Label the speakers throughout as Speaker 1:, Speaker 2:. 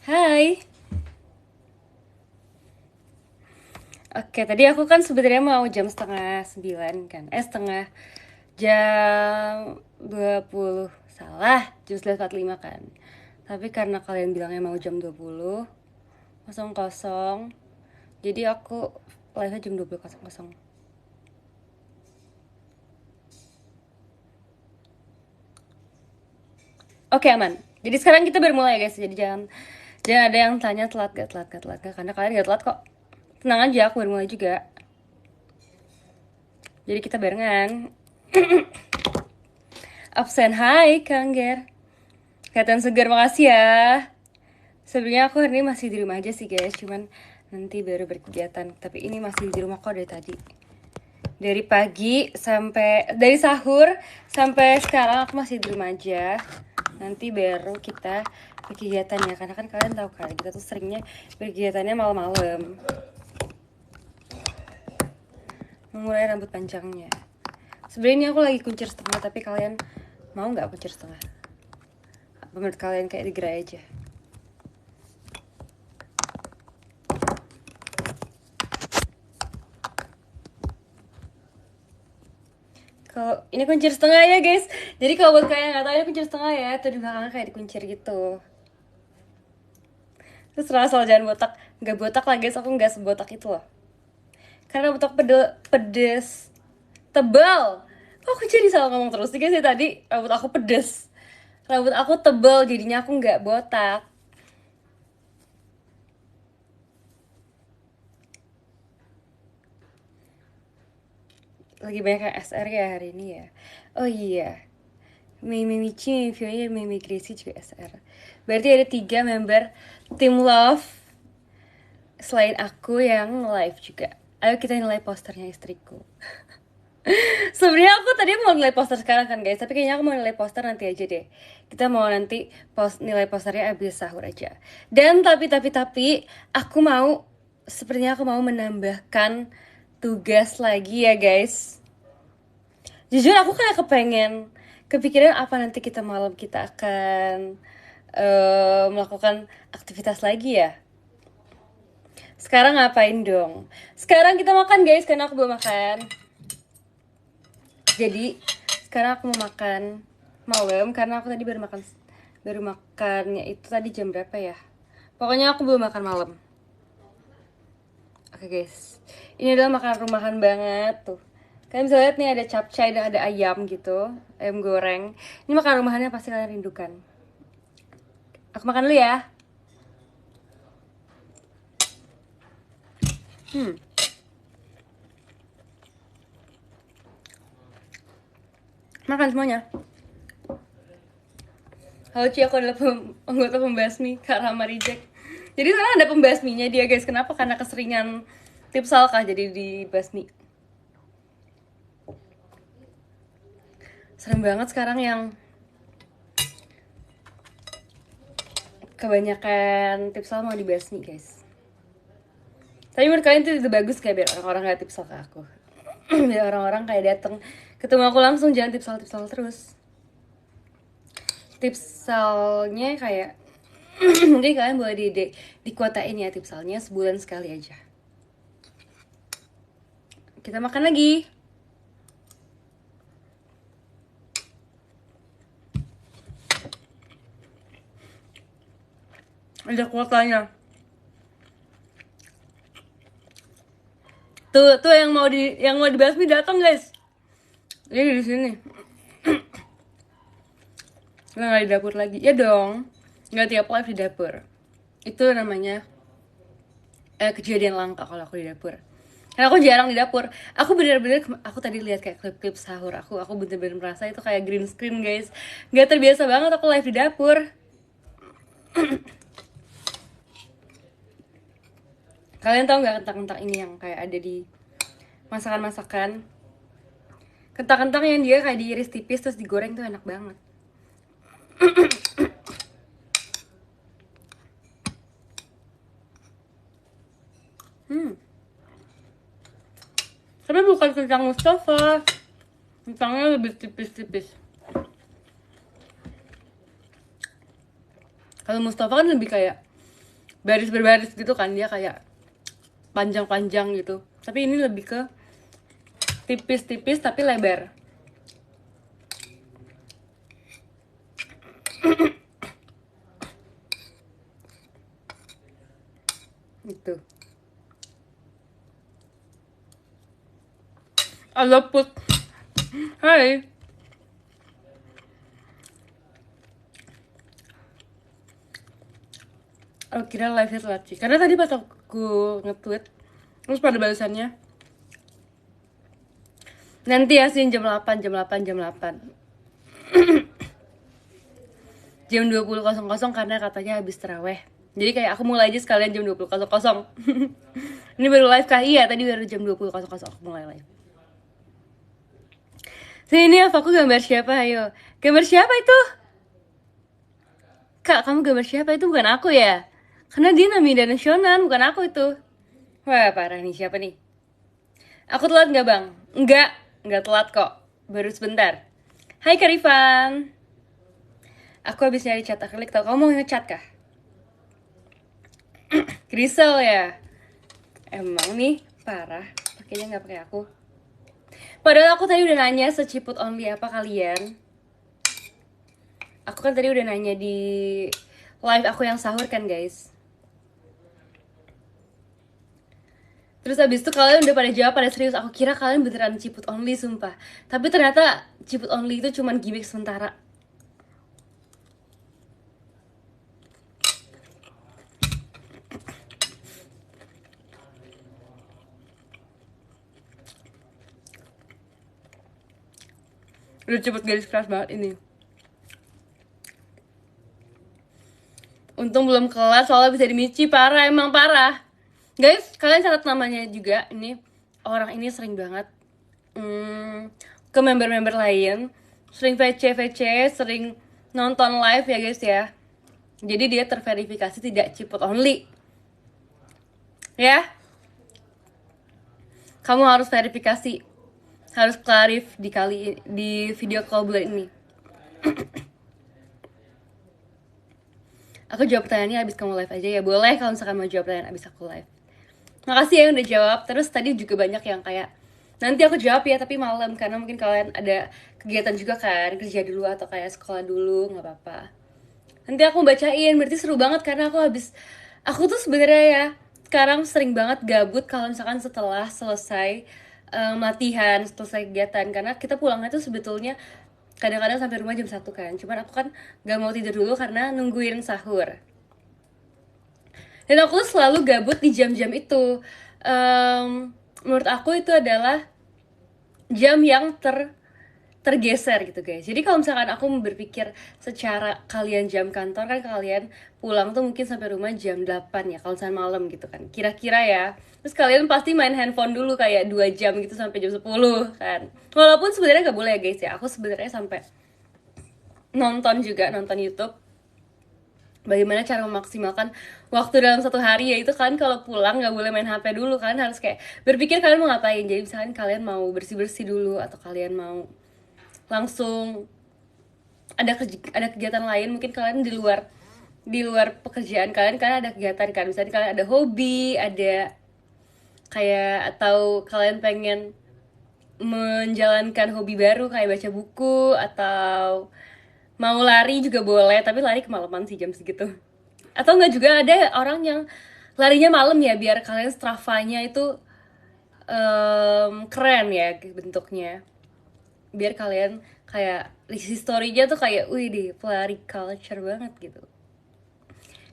Speaker 1: Hai. Oke, tadi aku kan sebenarnya mau jam setengah 9 kan. Setengah jam 20. Salah, jam 11.45 kan. Tapi karena kalian bilangnya mau jam 20, kosong kosong. Jadi aku live-nya jam 20.00. Oke, aman. Jadi sekarang kita bermulai ya guys. Jadi jangan ada yang tanya telat gak, karena kalian gak telat kok. Tenang aja, aku bermulai juga. Jadi kita barengan. Absen, hai Kang Ger. Kelihatan segar, makasih ya. Sebenarnya aku hari ini masih di rumah aja sih guys, cuman nanti baru berkegiatan. Tapi ini masih di rumah kok dari tadi. Dari pagi sampai dari sahur sampai sekarang aku masih di rumah aja. Nanti baru kita berkegiatan ya, karena kan kalian tahu kan kita tuh seringnya berkegiatannya malam-malam. Mengurai rambut panjangnya. Sebenarnya aku lagi kuncir setengah, tapi kalian mau nggak kuncir setengah? Menurut kalian kayak digerai aja? Kalau ini kuncir setengah ya guys. Jadi kalau buat kalian nggak tahu ini kuncir setengah ya, tuh di belakangnya kayak dikuncir gitu. Terus asal jangan botak, nggak botak lah guys, aku nggak sebotak itu loh. Karena botak pedes, tebal. Kok aku jadi salah ngomong terus sih guys ya tadi? Rambut aku pedes, rambut aku tebal, jadinya aku nggak botak. Lagi banyak SR ya hari ini ya. Oh iya, Mimi Michi, Mimi Mimi Gracie juga SR. Berarti ada 3 member Team Love selain aku yang live juga. Ayo kita nilai posternya istriku. Sebenarnya aku tadi mau nilai poster sekarang kan guys, tapi kayaknya aku mau nilai poster nanti aja deh. Kita mau nanti nilai posternya abis sahur aja. Dan tapi aku mau, sepertinya aku mau menambahkan tugas lagi ya guys. Jujur aku kayak kepikiran apa nanti kita malam kita akan melakukan aktivitas lagi ya. Sekarang ngapain dong? Sekarang kita makan guys, karena aku belum makan. Jadi sekarang aku mau makan malam karena aku tadi baru makannya itu tadi jam berapa ya? Pokoknya aku belum makan malam. Oke guys, ini adalah makanan rumahan banget tuh. Kalian bisa lihat nih ada capcay dan ada ayam gitu, ayam goreng. Ini makanan rumahannya pasti kalian rindukan. Aku makan dulu ya. Makan semuanya. Halo Ci, aku adalah anggota pembasmi Kak Rama Reject. Jadi sekarang ada pembasminya dia guys. Kenapa? Karena keseringan tipsal kah jadi dibasmi. Serem banget sekarang yang kebanyakan tipsal mau dibasmi guys. Tapi menurut kalian itu bagus kayak biar orang-orang gak tipsal ke aku. Biar orang-orang kayak dateng ketemu aku langsung, jangan tipsal terus. Tipsalnya kayak mungkin kalian boleh dikuotain ya tipsalnya sebulan sekali aja. Kita makan lagi. Ada kuotanya. Tuh yang mau dibasmi datang guys. Ini di sini. Nggak di dapur lagi. Ya dong. Nggak tiap live di dapur. Itu namanya kejadian langka kalau aku di dapur. Karena aku jarang di dapur. Aku bener-bener, aku tadi lihat kayak klip-klip sahur aku bener-bener merasa itu kayak green screen guys. Nggak terbiasa banget aku live di dapur. Kalian tahu nggak kentang-kentang ini yang kayak ada di masakan-masakan? Kentang-kentang yang dia kayak diiris tipis terus digoreng tuh enak banget. Tapi bukan kentang Mustafa. Kentangnya lebih tipis-tipis. Kalau Mustafa kan lebih kayak baris berbaris gitu kan, dia kayak panjang-panjang gitu. Tapi ini lebih ke tipis-tipis tapi lebar. Gitu. I love food. Hai. Aku kira live-nya telat sih. Karena tadi pas aku nge-tweet, terus pada balasannya, nanti ya sih jam 8, jam 8, jam 8. Jam 20.00 karena katanya habis terawih. Jadi kayak aku mulai aja sekalian jam 20.00. Ini baru live kah? Iya, tadi baru jam 20.00 aku mulai live. Sini aku gambar siapa, ayo. Gambar siapa itu? Kak, kamu gambar siapa? Itu bukan aku ya? Karena dia Namida Nasional, bukan aku itu. Wah, parah nih, siapa nih? Aku telat nggak bang? Nggak telat kok. Baru sebentar. Hai Karifan. Aku habis nyari cat akrilik, tau kamu mau ngecat kah? Grisel ya? Emang nih, parah. Pakainya nggak pakai aku. Padahal aku tadi udah nanya seciput only apa kalian. Aku kan tadi udah nanya di live aku yang sahur kan guys. Terus abis itu kalian udah pada jawab pada serius. Aku kira kalian beneran ciput only sumpah. Tapi ternyata ciput only itu cuman gimmick sementara. Udah cepet garis keras banget ini. Untung belum kelar soalnya bisa dimici. Parah, emang parah. Guys, kalian catat namanya juga. Ini orang ini sering banget ke member-member lain. Sering VC, sering nonton live ya guys ya. Jadi dia terverifikasi tidak ciput only. Ya, kamu harus verifikasi. Harus clarif di video call bulan ini. Aku jawab pertanyaannya abis kamu live aja ya. Boleh kalau misalkan mau jawab pertanyaan abis aku live. Makasih ya yang udah jawab. Terus tadi juga banyak yang kayak, nanti aku jawab ya tapi malam, karena mungkin kalian ada kegiatan juga kan, kerja dulu atau kayak sekolah dulu, nggak apa-apa. Nanti aku bacain, berarti seru banget karena aku tuh sebenarnya ya sekarang sering banget gabut kalau misalkan setelah selesai latihan, selesai kegiatan, karena kita pulangnya tuh sebetulnya kadang-kadang sampai rumah jam 1 kan. Cuman aku kan gak mau tidur dulu karena nungguin sahur. Dan aku tuh selalu gabut di jam-jam itu. Menurut aku itu adalah jam yang tergeser gitu guys. Jadi kalau misalkan aku berpikir secara kalian jam kantor kan, kalian pulang tuh mungkin sampai rumah jam 8 ya kalau misalnya malam gitu kan. Kira-kira ya. Terus kalian pasti main handphone dulu kayak 2 jam gitu sampai jam 10 kan. Walaupun sebenarnya gak boleh ya guys ya. Aku sebenarnya sampai nonton YouTube. Bagaimana cara memaksimalkan waktu dalam satu hari, ya itu kan kalau pulang nggak boleh main HP dulu kan, harus kayak berpikir kalian mau ngapain. Jadi misalkan kalian mau bersih-bersih dulu atau kalian mau langsung ada kegiatan lain, mungkin kalian di luar pekerjaan kalian kan ada kegiatan kan, misalnya kalian ada hobi, ada kayak, atau kalian pengen menjalankan hobi baru kayak baca buku atau mau lari juga boleh, tapi lari kemalaman sih jam segitu. Atau enggak, juga ada orang yang larinya malam ya biar kalian Strava-nya itu keren ya bentuknya, biar kalian kayak story-nya tuh kayak wih deh, pelari culture banget gitu.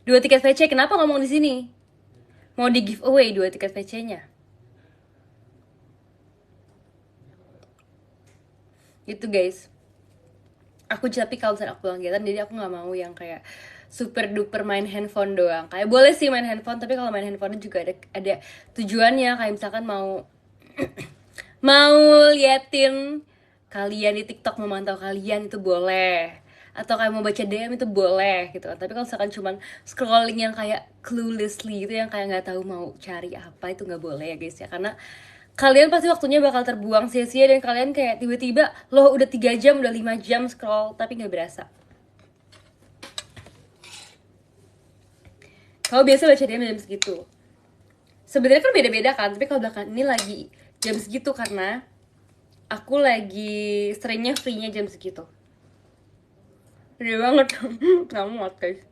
Speaker 1: 2 tiket VC, kenapa ngomong di sini? Mau di giveaway 2 tiket VC-nya. Gitu guys. Aku tapi kalau misalnya aku pulang kegiatan, jadi aku nggak mau yang kayak super duper main handphone doang. Kayak boleh sih main handphone, tapi kalau main handphone juga ada tujuannya. Kayak misalkan mau liatin kalian di TikTok, memantau kalian itu boleh, atau kayak mau baca DM itu boleh gitu kan. Tapi kalau misalkan cuman scrolling yang kayak cluelessly itu, yang kayak nggak tahu mau cari apa, itu nggak boleh ya guys ya, karena kalian pasti waktunya bakal terbuang sia-sia, dan kalian kayak tiba-tiba loh udah 3 jam, udah 5 jam scroll tapi nggak berasa. Kamu biasa baca DM jam segitu. Sebenarnya kan beda-beda kan, tapi kalau belakang ini lagi jam segitu karena aku lagi seringnya free-nya jam segitu. Gede banget. Nggak muat guys.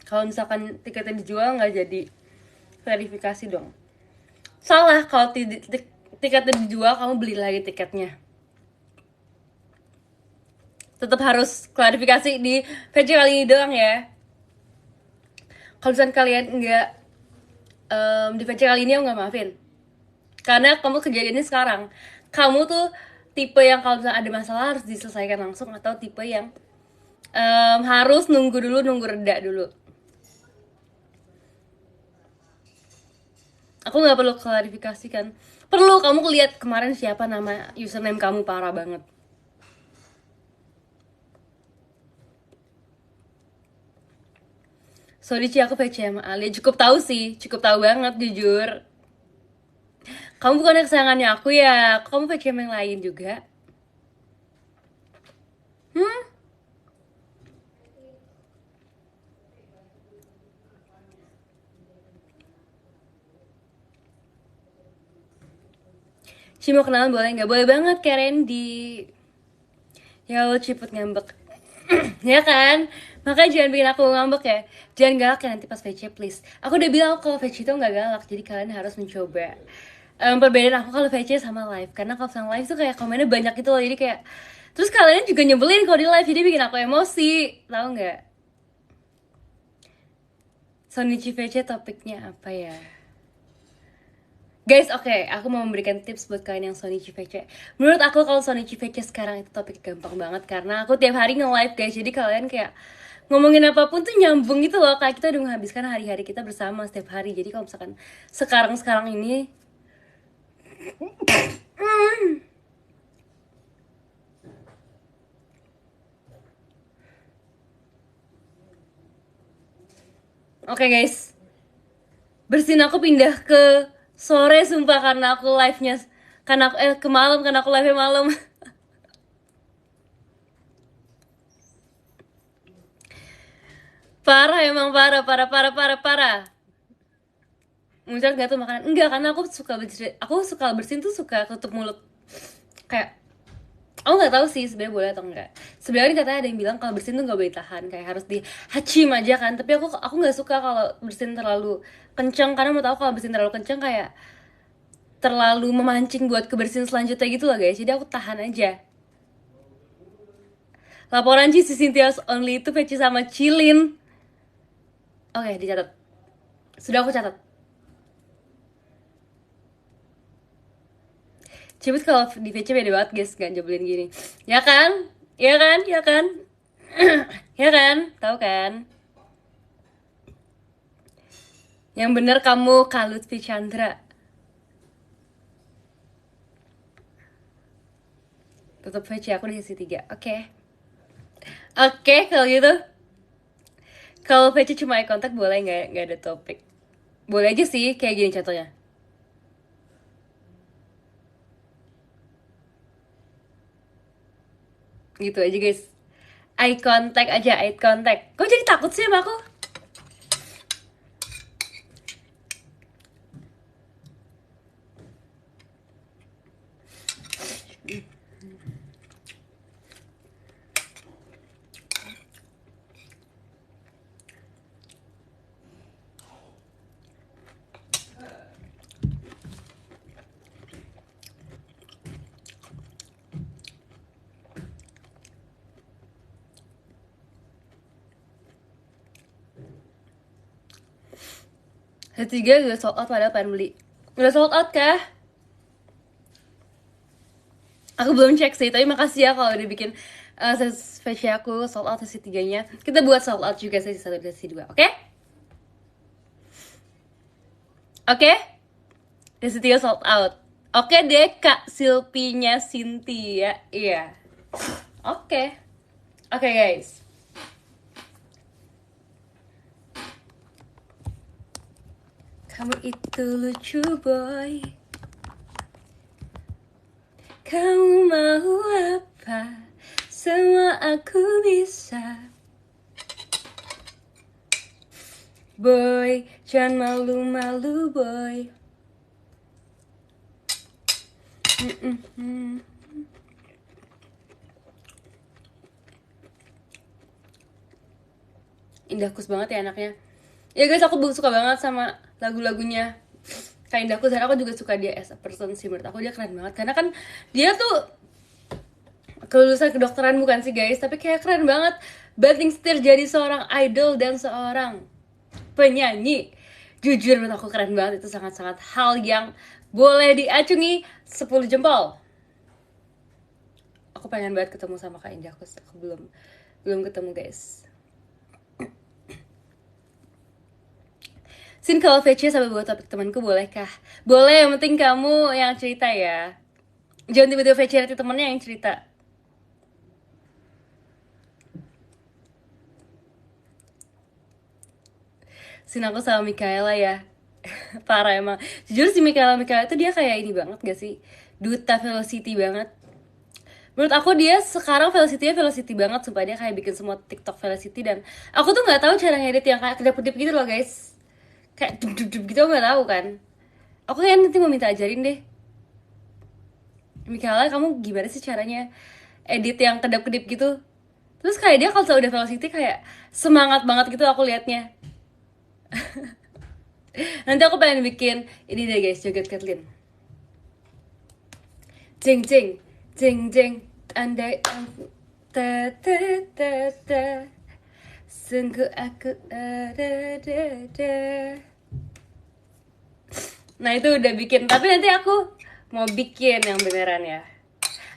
Speaker 1: Kalau misalkan tiketnya dijual nggak jadi verifikasi dong. Salah kalau tiketnya dijual kamu beli lagi tiketnya. Tetap harus klarifikasi di VC kali ini doang ya. Kalau misalkan kalian nggak di VC kali ini, aku nggak maafin. Karena kamu kejadiannya sekarang. Kamu tuh tipe yang kalau misalnya ada masalah harus diselesaikan langsung, atau tipe yang harus nunggu dulu, nunggu reda dulu. Aku nggak perlu klarifikasi kan. Perlu kamu lihat kemarin siapa nama username kamu, parah banget. Sorry Ci, aku VC sama Ali. Cukup tahu sih, cukup tahu banget jujur. Kamu bukan kesayangannya aku ya, kamu VC sama yang lain juga. Ci mau kenalan boleh nggak? Boleh banget kayak Randy. Ya lo cepet ngambek. Ya kan? Makanya jangan bikin aku ngambek ya. Jangan galak ya nanti pas VC please. Aku udah bilang kalau VC itu nggak galak, jadi kalian harus mencoba. Perbedaan aku kalau VC sama live, karena kalau sama live tuh kayak komennya banyak gitu loh, jadi kayak terus kalian juga nyebelin kalau di live, jadi bikin aku emosi, tahu nggak? Sonichi VC topiknya apa ya? Guys, oke, aku mau memberikan tips buat kalian yang Sonichi VC. Menurut aku kalau Sonichi VC sekarang itu topik gampang banget, karena aku tiap hari nge-live guys, jadi kalian kayak ngomongin apapun tuh nyambung gitu loh, kayak kita udah menghabiskan hari-hari kita bersama setiap hari. Jadi kalau misalkan sekarang ini oke guys, bersin aku pindah ke sore sumpah, karena aku live-nya karena aku ke malam, karena aku live-nya malam. Parah emang, parah. Muncrat nggak tuh makanan? Enggak, karena aku suka bersin tuh suka tutup mulut. Kayak aku nggak tahu sih sebenarnya boleh atau enggak. Sebenarnya katanya ada yang bilang kalau bersin tuh nggak boleh tahan, kayak harus di hacim aja kan. Tapi aku nggak suka kalau bersin terlalu kenceng, karena mau tahu kalau bersin terlalu kenceng kayak terlalu memancing buat kebersihan selanjutnya gitu loh guys. Jadi aku tahan aja. Laporan si Cynthia's Only itu Peci sama Cilin. Oke, dicatat. Sudah aku catat. Cibut kalau di VC beda banget guys, gak nyebelin gini. Ya kan? Ya kan? Ya kan? Ya kan? Tahu kan? Yang bener kamu Kak Lutfi Chandra. Tutup VC aku di sesi 3. Oke. Oke, kalau gitu. Kalau VC cuma eye contact boleh nggak ada topik? Boleh aja sih, kayak gini contohnya. Gitu aja guys. Eye contact aja, eye contact. Kok jadi takut sih sama aku? Ketiga udah sold out padahal pengen beli. Udah sold out kah? Aku belum cek sih, tapi makasih ya kalau udah bikin sesi aku sold out sesi 3-nya. Kita buat sold out juga sesi 1 dan sesi 2, oke? Oke? Sesi 3 sold out. Oke deh Kak Silpinya Cynthia. Iya. Oke. Oke guys, kamu itu lucu boy. Kamu mau apa? Semua aku bisa. Boy, jangan malu-malu boy. Indahkus banget ya anaknya. Ya guys, aku suka banget sama lagu-lagunya Kak Indahkus, dan aku juga suka dia as a person sih. Menurut aku dia keren banget, karena kan dia tuh kelulusan kedokteran bukan sih guys, tapi kayak keren banget banting setir jadi seorang idol dan seorang penyanyi. Jujur menurut aku keren banget, itu sangat-sangat hal yang boleh diacungi 10 jempol. Aku pengen banget ketemu sama Kak Indahkus, aku belum ketemu guys. Sin, kalau VC sampai buat topik temanku bolehkah? Boleh, yang penting kamu yang cerita ya. Jangan tiba-tiba VC nanti temennya yang cerita. Sin, aku sama Mikaela ya. Parah emang. Jujur si Mikaela itu dia kayak ini banget gak sih? Duta Velocity banget. Menurut aku dia sekarang Velocity-nya Velocity banget. Sumpah dia kayak bikin semua TikTok Velocity. Dan aku tuh gak tahu cara ngedit yang kayak kedap-kedip gitu loh guys. Kayak dub-dub gitu, aku gak tahu kan. Aku kayak nanti mau minta ajarin deh. Mikaela, kamu gimana sih caranya edit yang kedap-kedip gitu? Terus kayak dia kalau udah Velocity kayak semangat banget gitu aku liatnya. Nanti aku pengen bikin ini deh guys, joget Kathleen. Jeng jeng jeng jeng, andai aku ta ta ta ta, sungguh aku ada. Nah itu udah bikin, tapi nanti aku mau bikin yang beneran ya.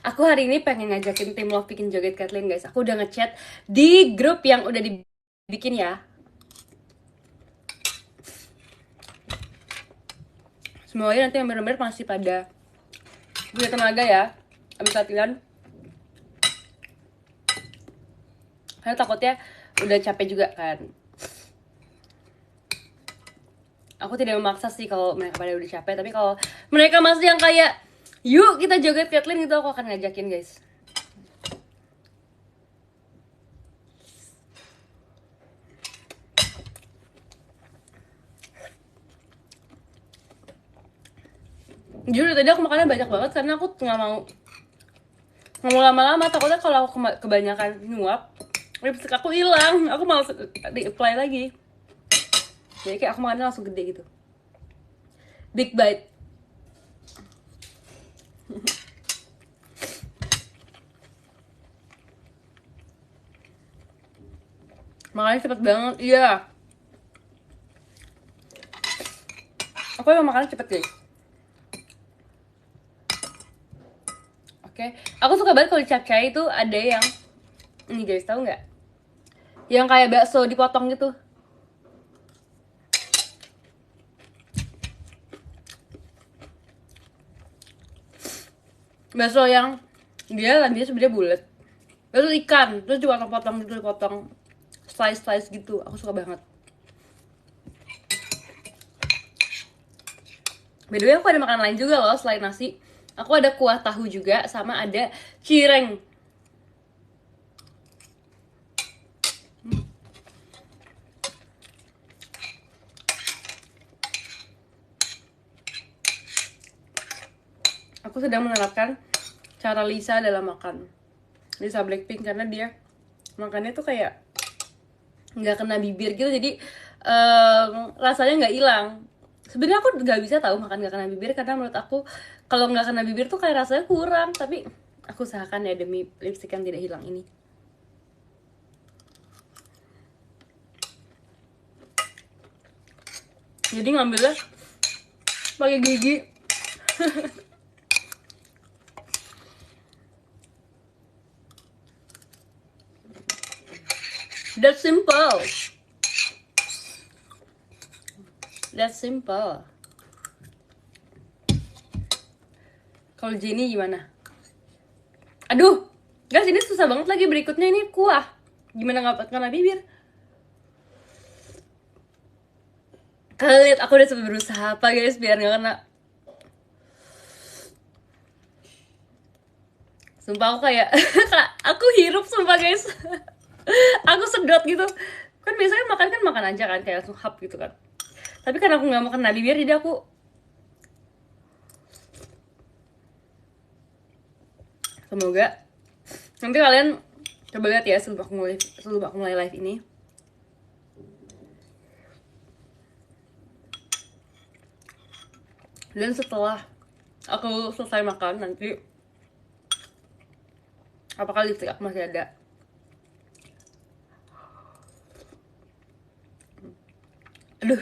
Speaker 1: Aku hari ini pengen ngajakin tim Love bikin joget Kathleen guys. Aku udah ngechat di grup yang udah dibikin ya. Semuanya nanti yang bener-bener masih pada punya tenaga ya abis latihan. Karena takutnya udah capek juga kan. Aku tidak memaksa sih kalau mereka pada udah capek, tapi kalau mereka masih yang kayak yuk kita joget Kathleen gitu, aku akan ngajakin guys. Jujur tadi aku makannya banyak banget karena aku nggak mau lama-lama, takutnya kalau aku kebanyakan nyuap lipstick aku hilang, aku malas di apply lagi. Jadi kayak aku makannya langsung gede gitu, big bite. Makannya cepet banget, iya. Aku emang makannya cepet guys. Oke, aku suka banget kalau di capcay itu ada yang ini guys, tahu nggak? Yang kayak bakso dipotong gitu. Bakso yang dia sebenarnya bulat. Bakso ikan, terus dipotong-potong gitu, dipotong slice gitu. Aku suka banget. By the way, aku ada makanan lain juga loh selain nasi. Aku ada kuah tahu juga, sama ada cireng. Aku sedang menerapkan cara Lisa dalam makan. Lisa Blackpink, karena dia makannya tuh kayak nggak kena bibir gitu, jadi rasanya nggak hilang. Sebenarnya aku nggak bisa tahu makan nggak kena bibir, karena menurut aku kalau nggak kena bibir tuh kayak rasanya kurang. Tapi aku usahakan ya demi lipstick yang tidak hilang ini. Jadi ngambilnya pakai gigi. That's simple. That's simple. Kalau Jenny gimana? Aduh, Guys, ini susah banget lagi berikutnya, ini kuah. Gimana nggak kena bibir? Kalian lihat aku udah coba berusaha apa guys biar nggak kena. Sumpah aku kayak aku hirup sumpah guys. Aku sedot gitu. Kan biasanya makan kan makan aja kan kayak langsung hap gitu kan. Tapi karena aku nggak mau kena bibir jadi aku semoga nanti kalian coba lihat ya sebelum aku mulai live ini. Dan setelah aku selesai makan nanti apakah lipstick aku masih ada. Aduh,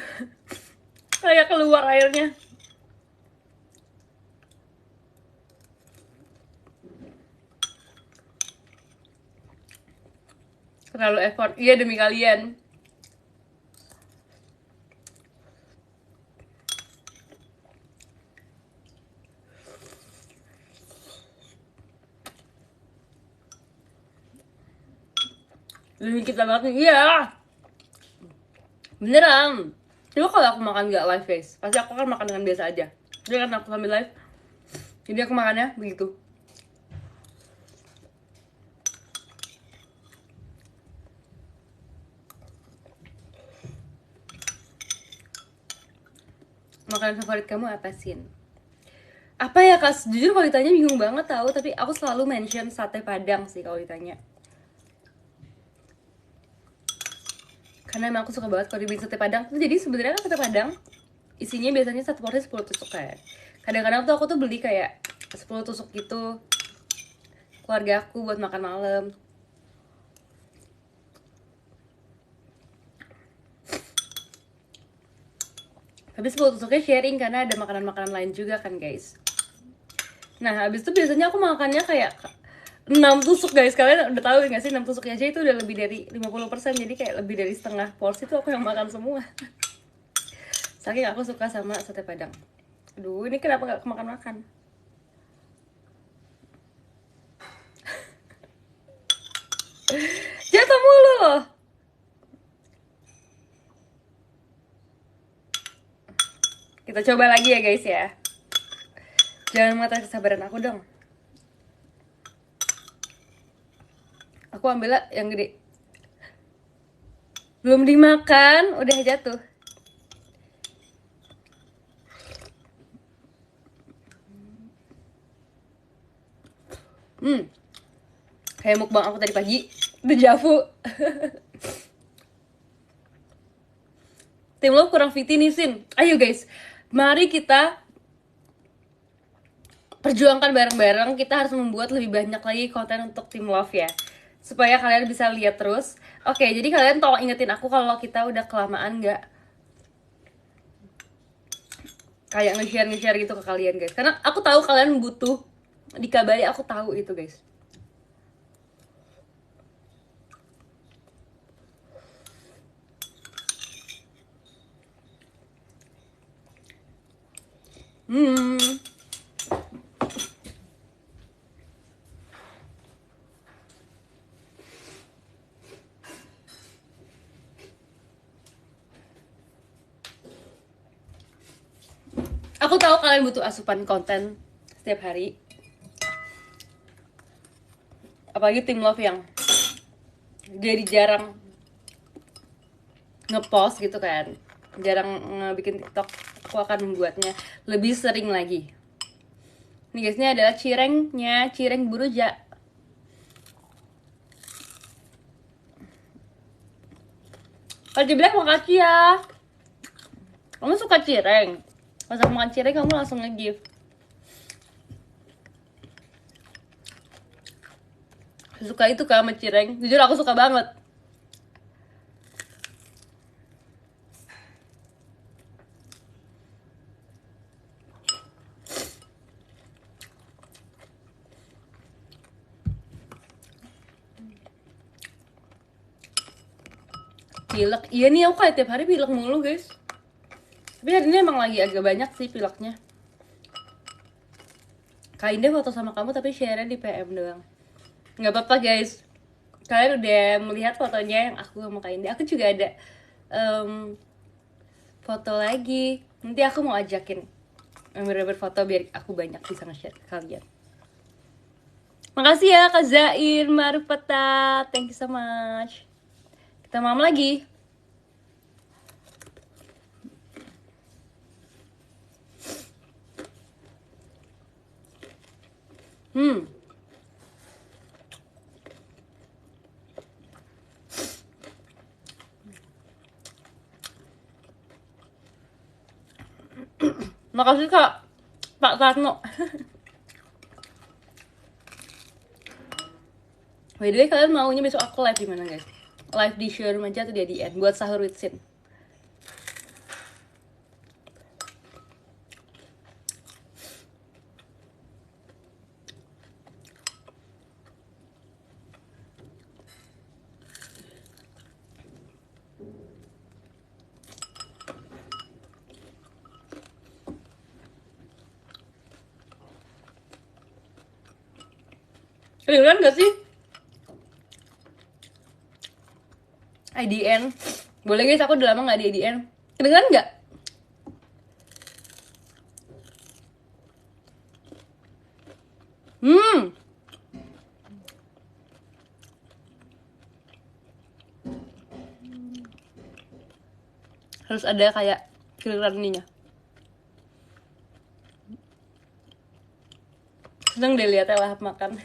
Speaker 1: kayak keluar airnya. Terlalu effort. Iya demi kalian. Demi kita banget nih. Iya. Beneran. Coba kalau aku makan gak live guys, pasti aku kan makan dengan biasa aja. Jadi kan aku sambil live, jadi aku makannya begitu. Makanan favorit kamu apa sih? Apa ya kak? Jujur kalau ditanya bingung banget tahu, tapi aku selalu mention sate padang sih kalau ditanya. Karena emang aku suka banget kalau dibikin sate padang. Jadi sebenarnya kan sate padang isinya biasanya satu porsi 10 tusuk kayak. Kadang-kadang tuh aku tuh beli kayak 10 tusuk gitu keluarga aku buat makan malam. Habis 10 tusuknya sharing karena ada makanan-makanan lain juga kan guys. Nah habis itu biasanya aku makannya kayak 6 tusuk guys. Kalian udah tahu gak sih 6 tusuknya aja itu udah lebih dari 50%. Jadi kayak lebih dari setengah porsi tuh aku yang makan semua. Saking aku suka sama sate padang. Aduh ini kenapa gak kemakan-makan? Jatuh mulu loh. Kita coba lagi ya guys ya. Jangan mengatas kesabaran aku dong. Aku ambil yang gede. Belum dimakan, udah jatuh. Kayak mukbang aku tadi pagi. Dejavu. Tim lo kurang fiti nih Sin. Ayo guys, mari kita perjuangkan bareng-bareng. Kita harus membuat lebih banyak lagi konten untuk Team Love ya, supaya kalian bisa lihat terus. Oke, jadi kalian tolong ingetin aku kalau kita udah kelamaan nggak kayak nge-share gitu ke kalian guys. Karena aku tahu kalian butuh dikabari, aku tahu itu guys. Aku tahu kalian butuh asupan konten setiap hari. Apalagi Team Love yang jadi jarang ngepost gitu kan, jarang bikin TikTok. Aku akan membuatnya lebih sering lagi. Ini guys, ini adalah cirengnya, cireng buruja. Kalau dibilang makasih ya. Kamu suka cireng? Pas aku makan cireng kamu langsung nge-give. Suka itu kan sama cireng. Jujur aku suka banget. Pilek, iya nih aku kayak tiap hari pilek mulu guys. Tapi hari ini emang lagi agak banyak sih pileknya. Kak Indah foto sama kamu tapi share-nya di PM doang. Nggak apa-apa guys, kalian udah melihat fotonya yang aku sama Kak Indi. Aku juga ada foto lagi. Nanti aku mau ajakin member-member foto biar aku banyak bisa nge-share ke kalian. Makasih ya Kak Zain, Marufata, thank you so much. Kita malam lagi. Makasih Kak Pak Tarno. By the way, kalian maunya besok aku live di mana guys? Live di showroom aja atau di ADN buat sahur with Sin? Kedengeran gak sih? IDN. Boleh guys, aku udah lama gak di IDN. Kedengeran gak? Harus ada kayak kedengeran ininya. Seneng deh liatnya lahap makan.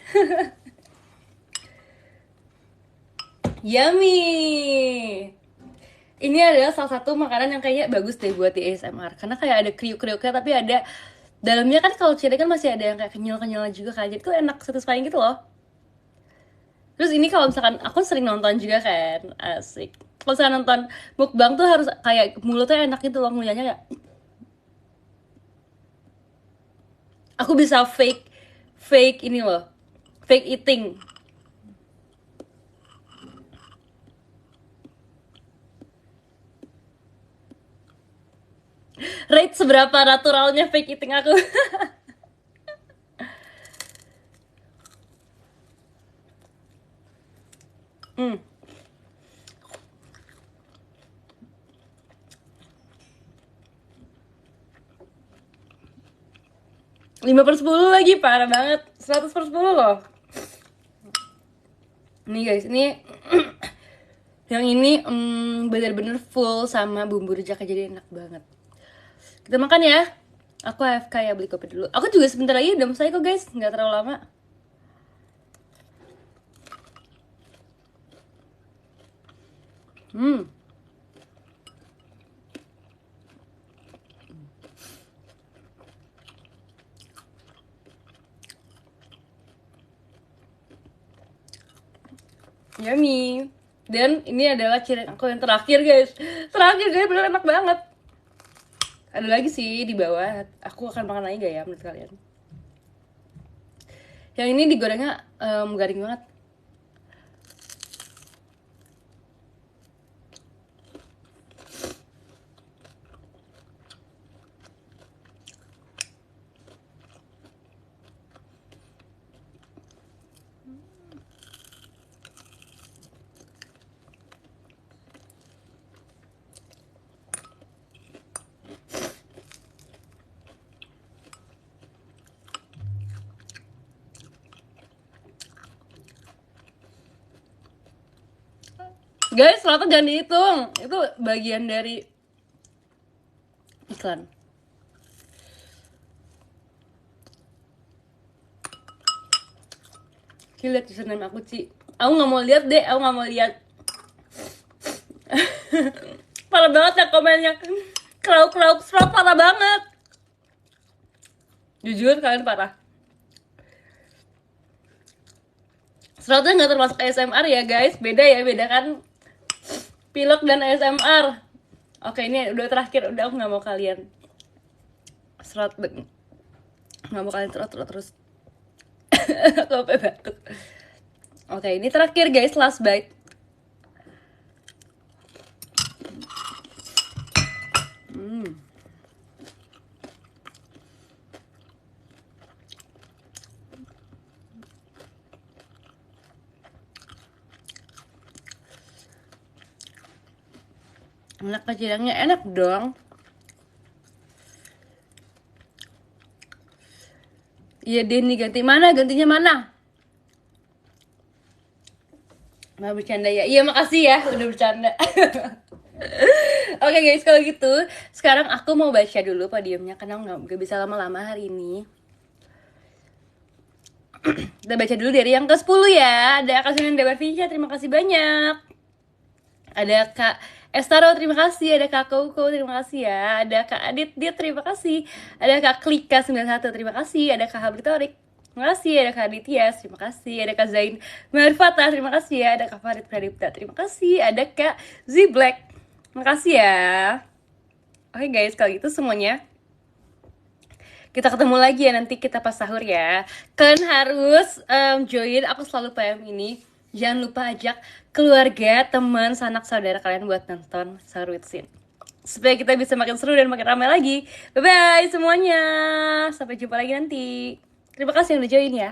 Speaker 1: Yummy. Ini adalah salah satu makanan yang kayaknya bagus deh buat di ASMR. Karena kayak ada kriuk-kriuknya tapi ada dalamnya kan, kalau cireng kan masih ada yang kayak kenyal-kenyal juga kan. Jadi tuh enak, satisfying gitu loh. Terus ini kalau misalkan aku sering nonton juga kan, asik. Kalau misalkan nonton mukbang tuh harus kayak mulutnya enak gitu loh, ngunyahnya kayak aku bisa fake fake ini loh, fake eating. Rate seberapa naturalnya fake eating aku. 5/10 lagi, parah banget. 100/10 loh. Nih guys, ini yang ini bener-bener full sama bumbu rejaknya, jadi enak banget. Kita makan ya. Aku AFK ya, beli kopi dulu. Aku juga sebentar lagi udah selesai kok guys, nggak terlalu lama. Yummy. Dan ini adalah cireng aku yang terakhir guys. Terakhir guys, bener enak banget. Ada lagi sih di bawah. Aku akan makan lagi gak ya menurut kalian? Yang ini digorengnya garing banget. Guys, ternyata jangan dihitung. Itu bagian dari iklan. Ci, lihat username aku, Ci. Aku nggak mau lihat deh, aku nggak mau lihat. Parah banget ya komennya. Krauk parah banget. Jujur kalian parah. Seratnya nggak termasuk ASMR ya guys, beda ya, beda kan pilek dan ASMR. Oke, ini udah terakhir, udah aku nggak mau kalian serat, nggak mau kalian terus. Aku sampai batuk. Oke, ini terakhir guys, last bite. Anak kecilnya enak dong. Iya Denny ganti mana? Gantinya mana? Mau bercanda ya? Iya makasih ya udah bercanda. Oke guys, kalau gitu sekarang aku mau baca dulu podiumnya karena nggak bisa lama-lama hari ini. Kita baca dulu dari yang ke-10 ya. Ada Kak Sunan Dewa Vinca, terima kasih banyak. Ada Kak Estaro, terima kasih. Ada Kak Koko, terima kasih ya. Ada Kak Adit, dia terima kasih. Ada Kak Klika 91, terima kasih. Ada Kak Habritorik, terima kasih. Ada Kak Aditya, terima kasih. Ada Kak Zain Marfata, terima kasih ya. Ada Kak Farid Pradipta, terima kasih. Ada Kak Z Black, terima kasih ya. Oke guys, kalau gitu semuanya kita ketemu lagi ya nanti kita pas sahur ya. Kalian harus join aku selalu PM ini. Jangan lupa ajak keluarga, teman, sanak saudara kalian buat nonton Sahur with Sin. Supaya kita bisa makin seru dan makin ramai lagi. Bye bye semuanya. Sampai jumpa lagi nanti. Terima kasih yang udah join ya.